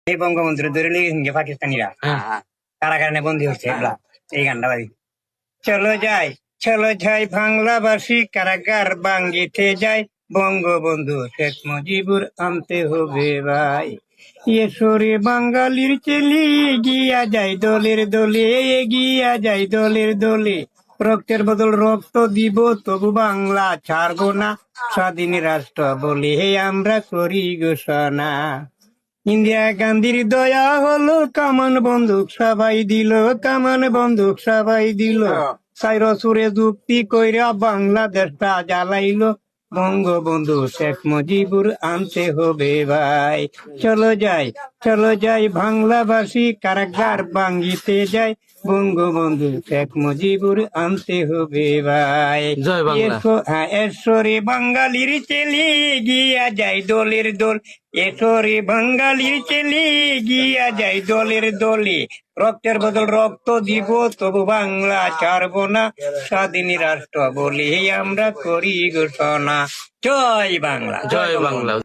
এই বঙ্গবন্ধুর ধরে লিখে হিঙ্গে পাকিস্তানিরা কারাগারে বন্দী হচ্ছে এগুলা। এই গানটা বাড়ি চলো যাই বাংলাবাসী কারাগার ভাঙ্গিতে যাই, বঙ্গবন্ধু শেখ মুজিবুর আনতে হবে ভাই। এসরে বাঙালির চেলি গিয়া যায় দলের দলে, এগিয়া যায় দলের দলে। রক্তের বদল রক্ত দিব তবু বাংলা ছাড়বো না, স্বাধীন রাষ্ট্র বলে আমরা করি ঘোষণা। ইন্দিরা গান্ধীর দয়া হলো, কামান বন্দুক সবাই দিল, কামান বন্দুক সবাই দিল। সাইরসুরে যুক্তি কইরা বাংলাদেশটা জ্বালাইলো, বঙ্গবন্ধু শেখ মুজিবুর আনতে হবে ভাই। চলো যাই বাংলাবাসী কারাগার ভাঙ্গিতে যাই, বঙ্গবন্ধু শেখ মুজিবুর আনতে হবে ভাই। জয় বাংলা। এসরে বাঙালির চেলি গিয়া যায় দলের দল, এসরে বাঙালির চেলি গিয়া যায় দলের দলে। রক্তের বদল রক্ত দিব তবু বাংলা ছাড়বো না, স্বাধীন রাষ্ট্র বলে আমরা করি ঘোষণা। জয় বাংলা। জয় বাংলা।